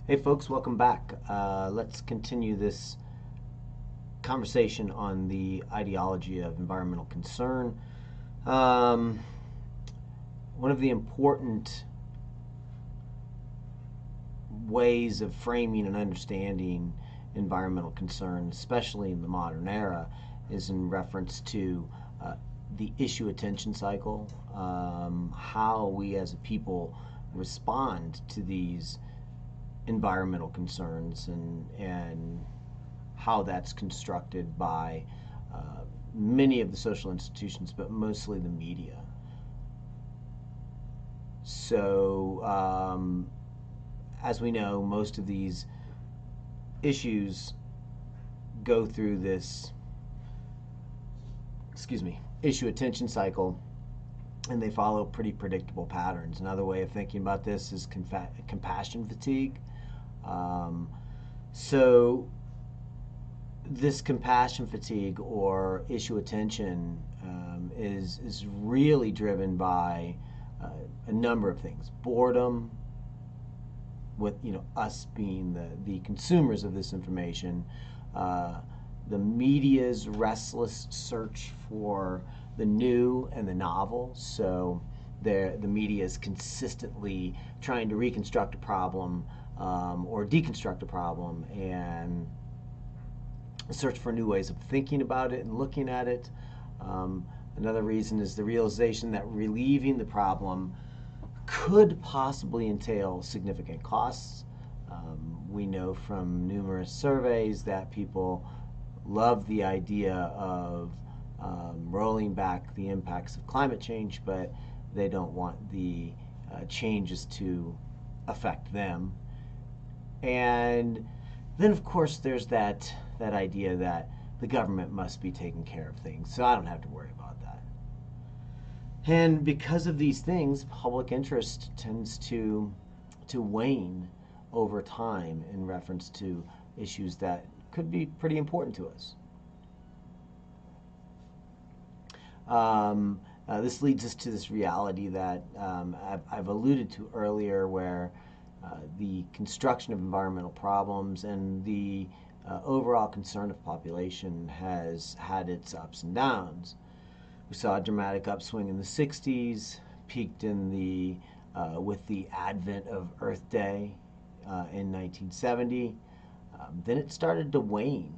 Hey folks, welcome back. Let's continue this conversation on the ideology of environmental concern. Um, One of the important ways of framing and understanding environmental concern, especially in the modern era, is in reference to uh, the issue attention cycle, how we as a people respond to these environmental concerns and how that's constructed by many of the social institutions, but mostly the media. So, as we know, most of these issues go through this, issue attention cycle, and they follow pretty predictable patterns. Another way of thinking about this is compassion fatigue. Um, so, this compassion fatigue or issue attention is really driven by uh, a number of things. Boredom, with us being the consumers of this information, uh, the media's restless search for the new and the novel. So the media is consistently trying to reconstruct a problem or deconstruct a problem and search for new ways of thinking about it and looking at it. Um, Another reason is the realization that relieving the problem could possibly entail significant costs. We know from numerous surveys that people love the idea of rolling back the impacts of climate change, but they don't want the changes to affect them. And then, of course, there's that idea that the government must be taking care of things, so I don't have to worry about that. And because of these things, public interest tends to wane over time in reference to issues that could be pretty important to us. This leads us to this reality that I've alluded to earlier, where the construction of environmental problems and the overall concern of population has had its ups and downs. We saw a dramatic upswing in the 60s, peaked in the with the advent of Earth Day in 1970. Then it started to wane.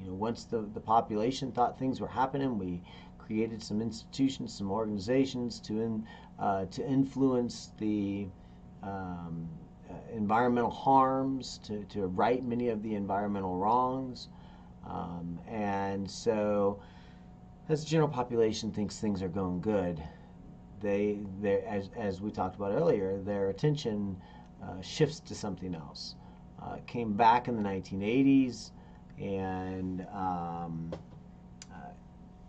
Once the population thought things were happening, we created some institutions, some organizations to influence the environmental harms, to right many of the environmental wrongs. And so, as the general population thinks things are going good, as we talked about earlier, their attention shifts to something else. It came back in the 1980s, and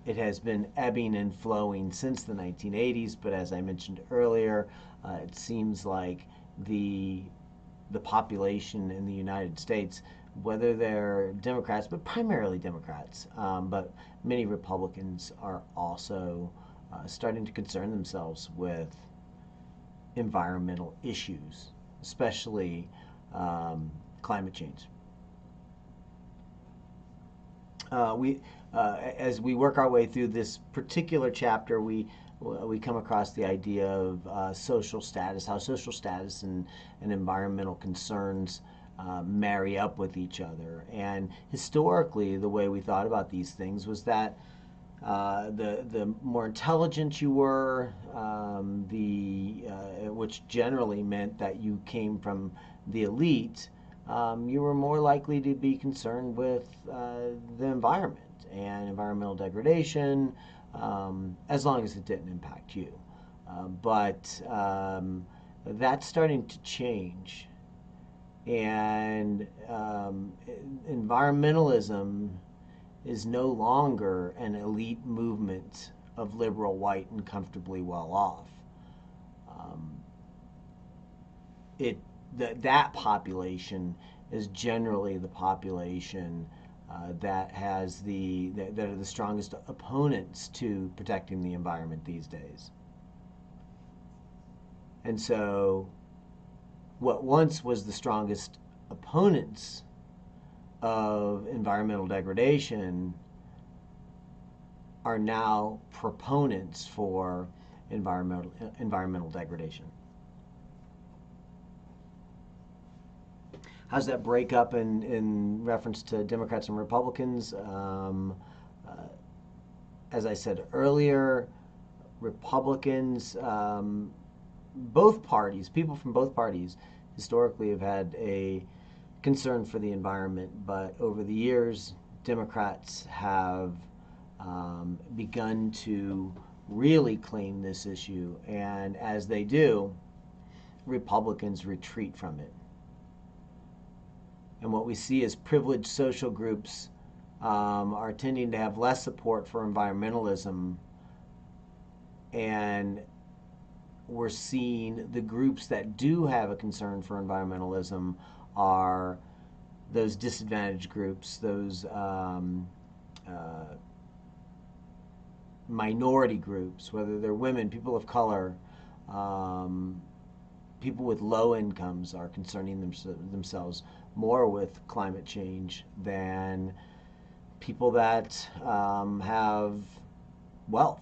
it has been ebbing and flowing since the 1980s. But as I mentioned earlier, it seems like the population in the United States, whether they're Democrats, but primarily Democrats, but many Republicans are also starting to concern themselves with environmental issues, especially climate change. We, as we work our way through this particular chapter, we come across the idea of social status, how social status and environmental concerns marry up with each other. And historically, the way we thought about these things was that the more intelligent you were, which generally meant that you came from the elite, you were more likely to be concerned with the environment and environmental degradation, as long as it didn't impact you. But that's starting to change. And environmentalism is no longer an elite movement of liberal, white, and comfortably well off. Um, that population is generally the population that are the strongest opponents to protecting the environment these days. And so, what once was the strongest opponents of environmental degradation are now proponents for environmental degradation. How's that break up in reference to Democrats and Republicans? As I said earlier, Republicans, both parties, people from both parties, historically have had a concern for the environment, but over the years, Democrats have begun to really claim this issue, and as they do, Republicans retreat from it. And what we see is privileged social groups are tending to have less support for environmentalism, and we're seeing the groups that do have a concern for environmentalism are those disadvantaged groups, those minority groups, whether they're women, people of color, people with low incomes are concerning themselves more with climate change than people that have wealth.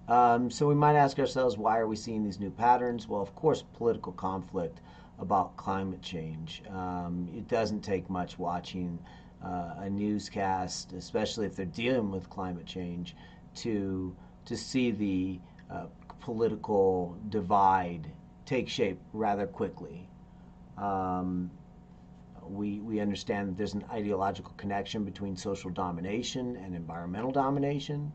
So we might ask ourselves, why are we seeing these new patterns? Well, of course, political conflict about climate change. It doesn't take much watching a newscast, especially if they're dealing with climate change, to see the political divide take shape rather quickly. We understand that there's an ideological connection between social domination and environmental domination.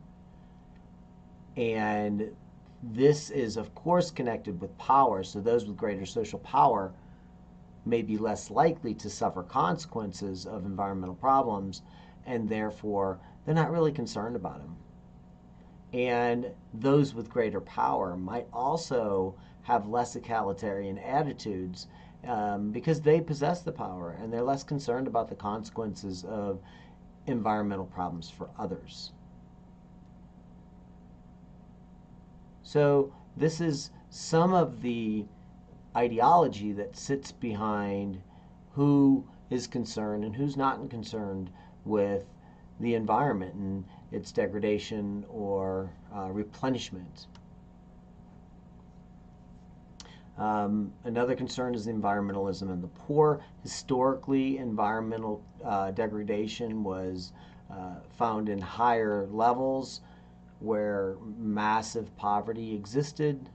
And this is, of course, connected with power. So those with greater social power may be less likely to suffer consequences of environmental problems, and therefore they're not really concerned about them. And those with greater power might also have less egalitarian attitudes because they possess the power and they're less concerned about the consequences of environmental problems for others. So this is some of the ideology that sits behind who is concerned and who's not concerned with the environment and its degradation or replenishment. Another concern is environmentalism and the poor. Historically, environmental degradation was found in higher levels where massive poverty existed,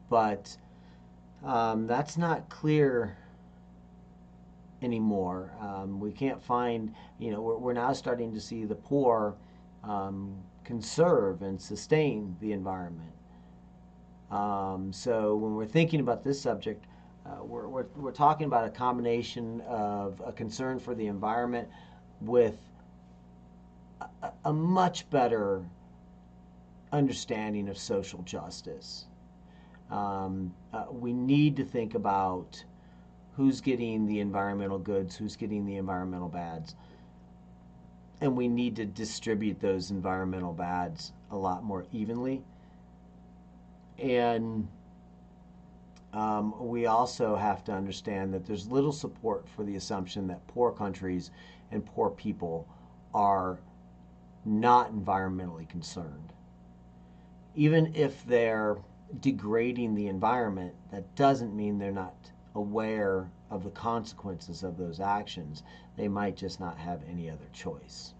but that's not clear anymore. We can't find, we're now starting to see the poor conserve and sustain the environment. So when we're thinking about this subject, we're talking about a combination of a concern for the environment with a much better understanding of social justice. We need to think about who's getting the environmental goods, who's getting the environmental bads, and we need to distribute those environmental bads a lot more evenly. And we also have to understand that there's little support for the assumption that poor countries and poor people are not environmentally concerned. Even if they're degrading the environment, that doesn't mean they're not aware of the consequences of those actions. They might just not have any other choice.